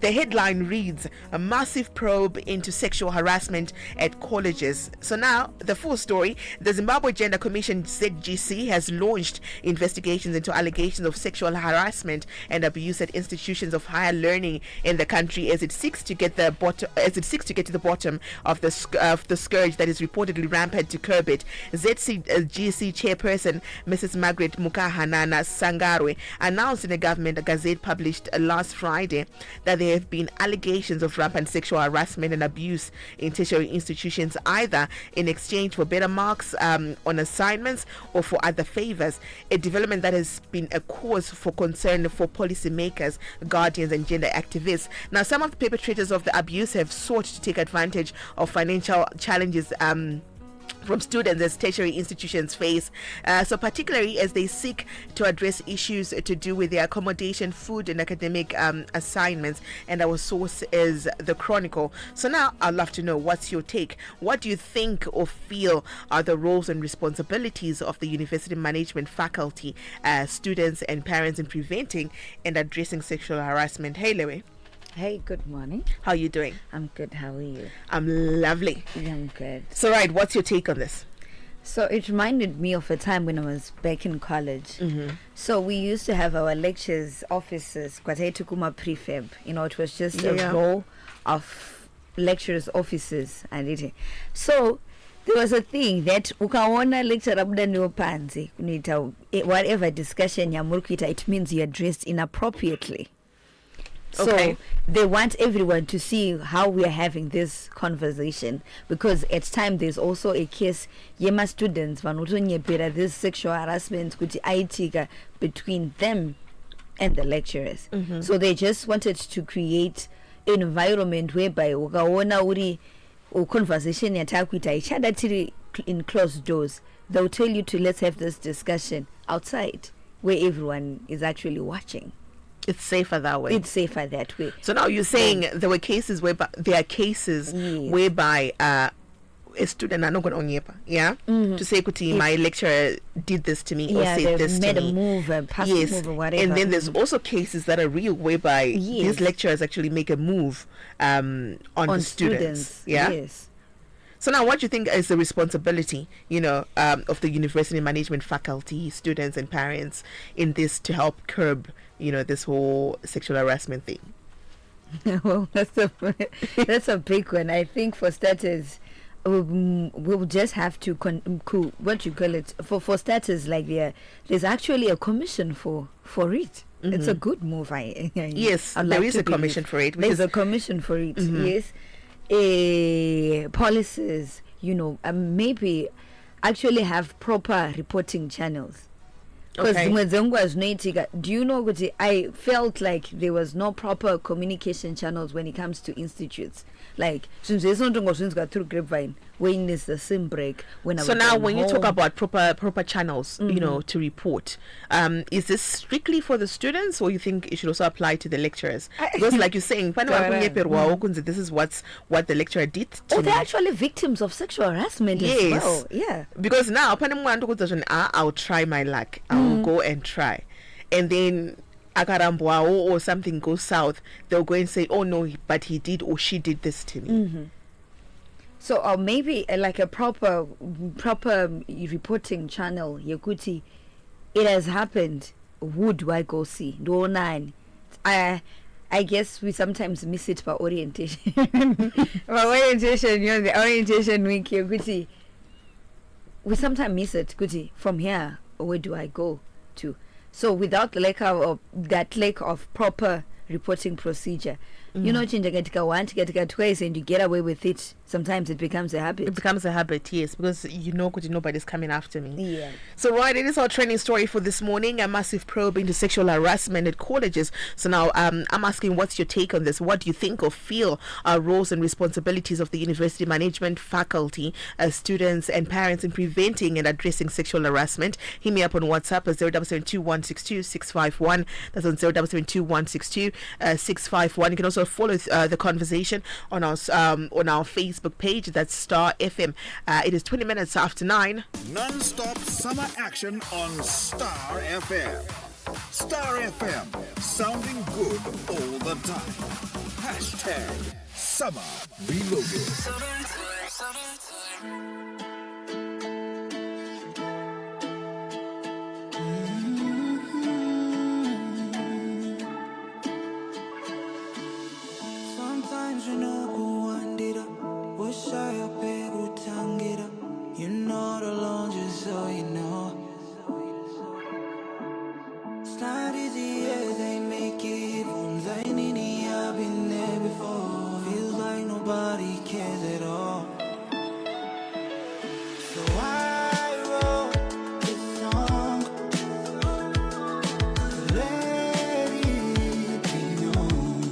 the headline reads, a massive probe into sexual harassment at colleges. So now, the full story. The Zimbabwe Gender Commission, ZGC, has launched investigations into allegations of sexual harassment and abuse at institutions of higher learning in the country as it seeks to get to the bottom of the scourge that is reportedly rampant to curb it. ZGC Chairperson, Mrs. Margaret Mukahanana-Sangarwe, announced in a Government Gazette published last Friday that there have been allegations of rampant sexual harassment and abuse in tertiary institutions, either in exchange for better marks on assignments or for other favours, a development that has been a cause for concern for policymakers, guardians and gender activists. Now, some of the perpetrators of the abuse have sought to take advantage of financial challenges from students as tertiary institutions face, so particularly as they seek to address issues to do with their accommodation, food and academic assignments. And our source is the Chronicle. So now I'd love to know, what's your take? What do you think or feel are the roles and responsibilities of the university management faculty, students and parents in preventing and addressing sexual harassment? Hey Lewe. Hey, good morning. How are you doing? I'm good. How are you? I'm lovely. Yeah, I'm good. So, right, what's your take on this? So, it reminded me of a time when I was back in college. So, we used to have our lectures, offices, Tukuma prefab. You know, it was just a row of lecturers' offices. So, there was a thing that ukaona lecture labda niyo panzi, whatever discussion ya murukita, it means you are dressed inappropriately. So they want everyone to see how we are having this conversation, because at time there's also a case yema students vanotonyepera this sexual harassment kuti aitika between them and the lecturers. So they just wanted to create an environment whereby ukaona uri conversation yatakuita ichada tiri in closed doors, they'll tell you to let's have this discussion outside where everyone is actually watching. It's safer that way. It's safer that way. So now you're saying there are cases whereby a student are not going to to say kuti my lecturer did this to me or said this to me. Made a move, a passive move or whatever. And then there's also cases that are real whereby these lecturers actually make a move on the students. Yes. So now, what do you think is the responsibility, of the university management faculty, students and parents in this to help curb, this whole sexual harassment thing? Well, that's a big one. I think for starters, we'll just have to for starters, like there's actually a commission for it. It's a good move. Yes, there is a commission for it. There's a commission for it. Yes. Policies, maybe actually have proper reporting channels. Because do you know what I felt like there was no proper communication channels when it comes to institutes. Like since there's not through grapevine, when is the sim break, when so now when you talk about proper channels, to report, is this strictly for the students, or you think it should also apply to the lecturers? Because like you're saying, this is what the lecturer did to they're actually victims of sexual harassment as well. Yeah. Because now I'll try my luck. I'll go and try. And then Akarambwa or something goes south, they'll go and say, oh no, but he did or she did this to me. So maybe like a proper reporting channel, Yakuti, it has happened. Who do I go see? No nine. I guess we sometimes miss it for orientation. For orientation, the orientation week, Yakuti. We sometimes miss it, Kuti. From here, where do I go to? So without the lack of proper reporting procedure, change get twice and you get away with it. Sometimes it becomes a habit. It becomes a habit, yes, because nobody's coming after me. Yeah. So right, it is our trending story for this morning, a massive probe into sexual harassment at colleges. So now I'm asking, what's your take on this? What do you think or feel are roles and responsibilities of the university management faculty, students and parents in preventing and addressing sexual harassment? Hit me up on WhatsApp at 0772162651. That's on 0772162651. You can also follow the conversation on our Facebook page. That's Star FM. It is 20 minutes after 9. Non-stop summer action on Star FM. Star FM, sounding good all the time. Hashtag Summer Reloaded. Sometimes you know who wanted up. Wish I up who tongue it up. You're not alone, just so you know. It's not easy as they make it. Once I need, I've been there before. Feels like nobody cares at all. So I wrote this song to let it be known.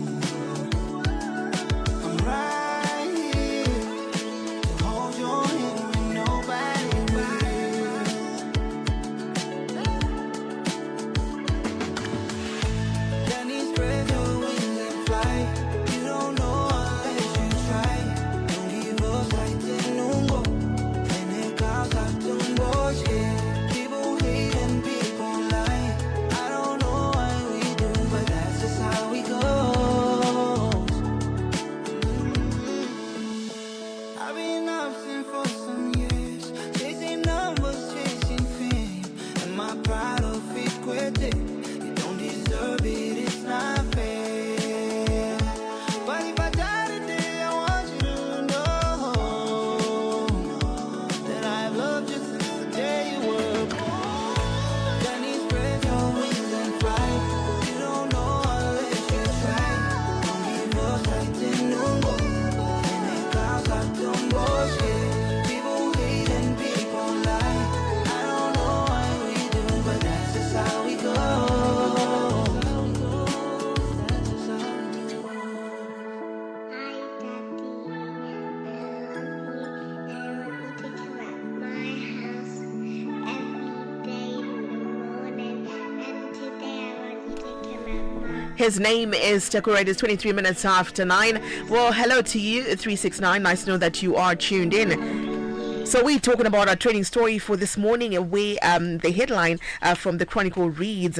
I'm right here to hold your hand when nobody will. Can you spread your wings and fly? You don't know unless you try. Don't give up like the nungo. Pene causa tumbos, yeah. People hate and people lie. I don't know why we do, but that's just how we go. I've been absent for some years, chasing numbers, chasing fame, and my pride of equity. You don't deserve it, it's not fair. But if I die today, I want you to know that I've loved you since the day you were born. Can you spread your wings and fly? You don't know unless you try. Don't give up like the nungo. And it counts like tumbos, yeah. People hate and people lie. I don't know why we do, but that's just how we go. That's just how we go. Hi, Daddy. I love you. And I want to come at my house every day in the morning. And today I want to come at my His name is Takura. It is 23 minutes after 9. Well, hello to you, 369. Nice to know that you are tuned in. So we're talking about our training story for this morning, where the headline from the Chronicle reads,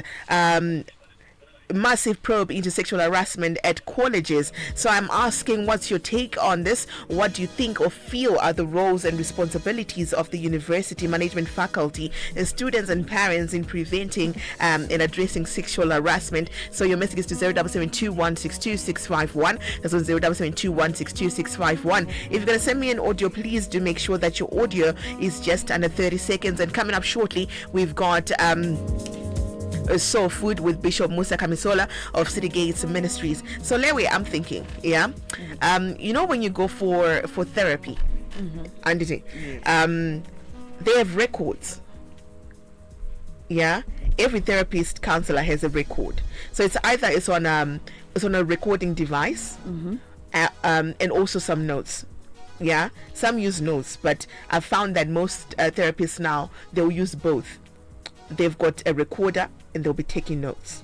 massive probe into sexual harassment at colleges. So I'm asking, what's your take on this? What do you think or feel are the roles and responsibilities of the university management faculty and students and parents in preventing and addressing sexual harassment? So your message is to 0772162651. That's on 0772162651. If you're going to send me an audio, please do make sure that your audio is just under 30 seconds. And coming up shortly, we've got Soul Food with Bishop Musa Kamisola of City Gates Ministries. So Lewe, I'm thinking, yeah, you know, when you go for therapy, they have records. Yeah, every therapist counselor has a record. So it's either it's on a recording device, and also some notes. Yeah, some use notes, but I've found that most therapists now, they'll use both. They've got a recorder and they'll be taking notes.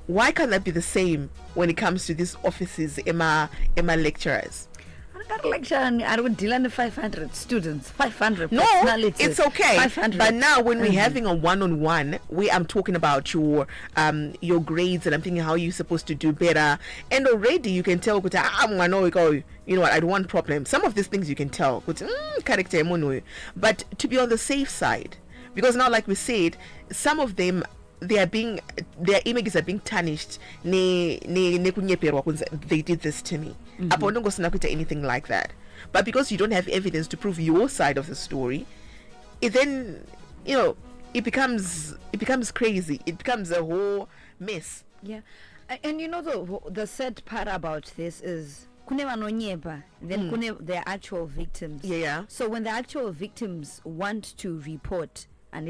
Why can't that be the same when it comes to these offices, Emma lecturers? I got a lecture and I would deal under 500 students, 500 No, personalities. it's okay. 500. But now when we're having a one-on-one, where I'm talking about your grades and I'm thinking how you're supposed to do better, and already you can tell, you know what, I don't want problems. Some of these things you can tell, character, but to be on the safe side, because now, like we said, some of them, their images are being tarnished. They did this to me. Anything like that. But because you don't have evidence to prove your side of the story, it then, it becomes crazy. It becomes a whole mess. Yeah, and the sad part about this is then they're actual victims. Yeah. So when the actual victims want to report, and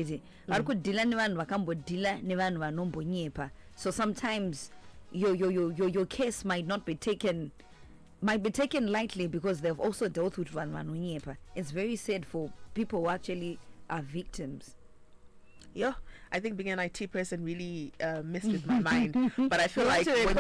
so sometimes your case might be taken lightly because they've also dealt with one. It's very sad for people who actually are victims. Yeah, I think being an IT person really messed with my mind. But I feel like when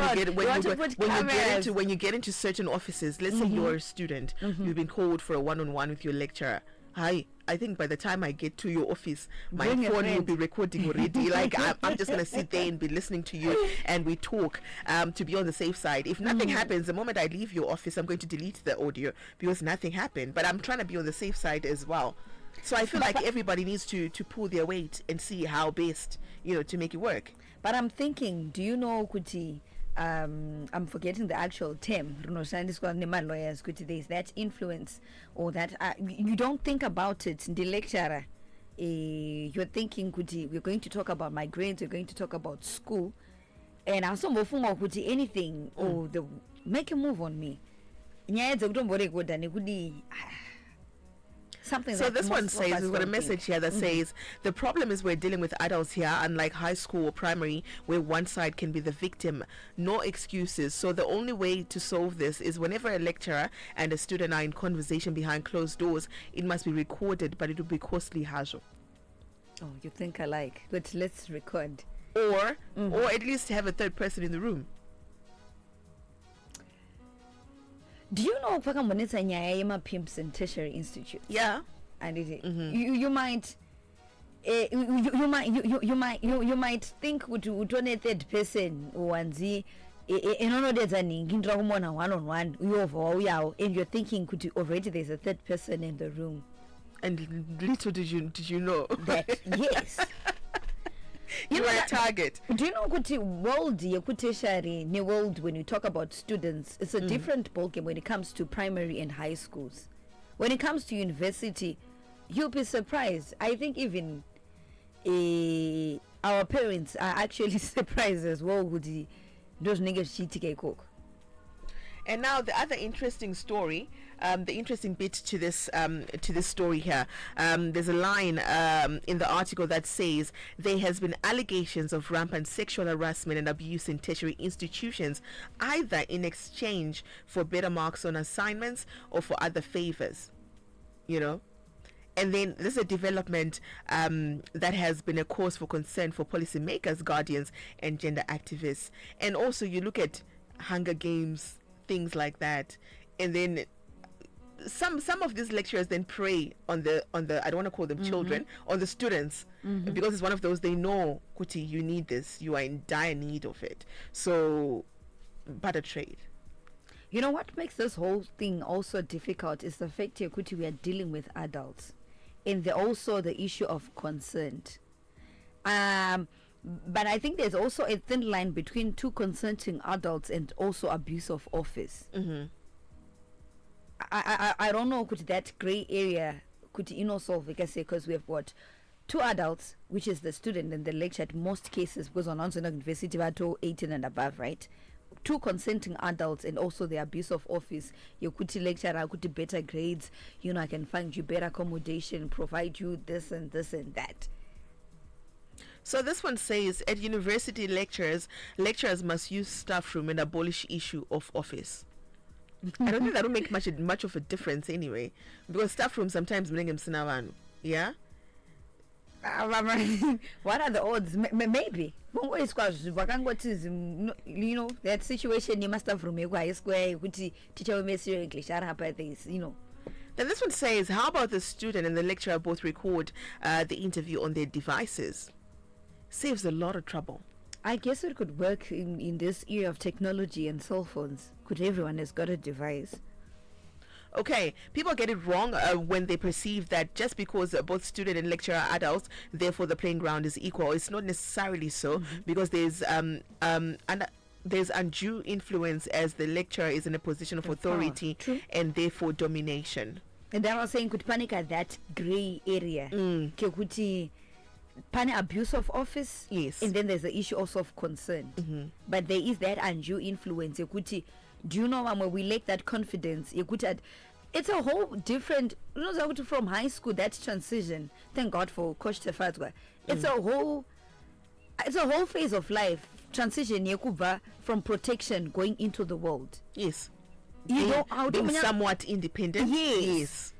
you get into certain offices, let's say you're a student, you've been called for a one-on-one with your lecturer. hi, I think by the time I get to your office, my Bring a phone will friend. be recording already. Like, I'm just going to sit there and be listening to you and we talk to be on the safe side. If nothing happens, the moment I leave your office, I'm going to delete the audio because nothing happened. But I'm trying to be on the safe side as well. So I feel like everybody needs to pull their weight and see how best, to make it work. But I'm thinking, do you know, Kuti, I'm forgetting the actual term, lawyers, Kuti, there's that influence or that, you don't think about it in the lecturer. You're thinking, Kuti, we're going to talk about my grades, we're going to talk about school, and I'm so Kuti, anything, or make a move on me. Something. So this one says, we've got a message here that says, the problem is we're dealing with adults here, unlike high school or primary, where one side can be the victim. No excuses. So the only way to solve this is whenever a lecturer and a student are in conversation behind closed doors, it must be recorded, but it will be costly, Hajo. Oh, you think alike. But let's record. Or at least have a third person in the room. Do you know Pakamoneta Nyayama Pimps and Tertiary Institute? Yeah. And you might you might think utone third person wanzi one-on-one and you're thinking could already there's a third person in the room. And little did you know that yes. You are a target. Do you know world when you talk about students, it's a different ballgame when it comes to primary and high schools. When it comes to university, you'll be surprised. I think even our parents are actually surprised as well with those niggas cheating cook. And now the other interesting story, the interesting bit to this story here, there's a line in the article that says there has been allegations of rampant sexual harassment and abuse in tertiary institutions, either in exchange for better marks on assignments or for other favours, And then there's a development that has been a cause for concern for policymakers, guardians, and gender activists. And also you look at Hunger Games, things like that, and then some of these lecturers then prey on the I don't want to call them children, on the students, because it's one of those, they know, Kuti, you need this, you are in dire need of it. So butter trade. You know what makes this whole thing also difficult is the fact here, Kuti, we are dealing with adults, and also the issue of consent. But I think there's also a thin line between two consenting adults and also abuse of office. I don't know, could that grey area could solve, because we have got two adults, which is the student and the lecturer at most cases, because on university we are 18 and above, right? Two consenting adults and also the abuse of office. You could lecturer, could better grades, I can find you better accommodation, provide you this and that. So this one says, at university lecturers must use staff room and abolish issue of office. I don't think that will make much of a difference anyway, because staff room sometimes bring him sinavanu. Yeah. What are the odds? Maybe. That situation you must have from a square, teacher will miss your English. Then this one says, how about the student and the lecturer both record the interview on their devices? Saves a lot of trouble. I guess it could work in this era of technology and cell phones. Could everyone has got a device? Okay, people get it wrong when they perceive that just because both student and lecturer are adults, therefore the playing ground is equal. It's not necessarily so, because there's undue influence, as the lecturer is in a position of authority and therefore domination. And then I was saying, could panic at that grey area. Panic abuse of office, yes, and then there's the issue also of concern. But there is that undue influence. Do you know when we lack that confidence? It's a whole different. From high school, that transition. Thank God for Coach Tefatwa. It's a whole phase of life transition. From protection going into the world. Yes, being somewhat independent. Yes.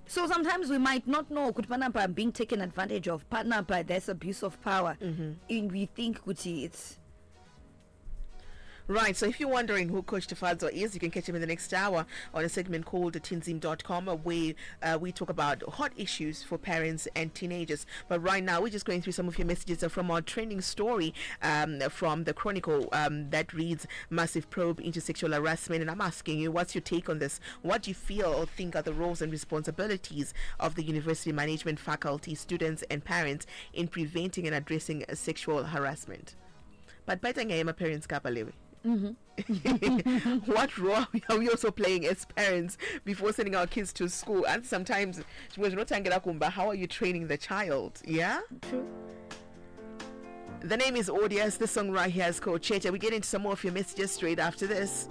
So sometimes we might not know Kutpanapa being taken advantage of, Patnapa, there's abuse of power. And we think it's Right, so if you're wondering who Coach Tafadzwa is, you can catch him in the next hour on a segment called tinzim.com, where we talk about hot issues for parents and teenagers. But right now, we're just going through some of your messages from our trending story from the Chronicle that reads Massive Probe into Sexual Harassment. And I'm asking you, what's your take on this? What do you feel or think are the roles and responsibilities of the university management, faculty, students, and parents in preventing and addressing sexual harassment? But better my parents kapalewe. What role are we also playing as parents before sending our kids to school? And sometimes, how are you training the child? Yeah? True. The name is Odious. This song right here is called Cheche. We get into some more of your messages straight after this.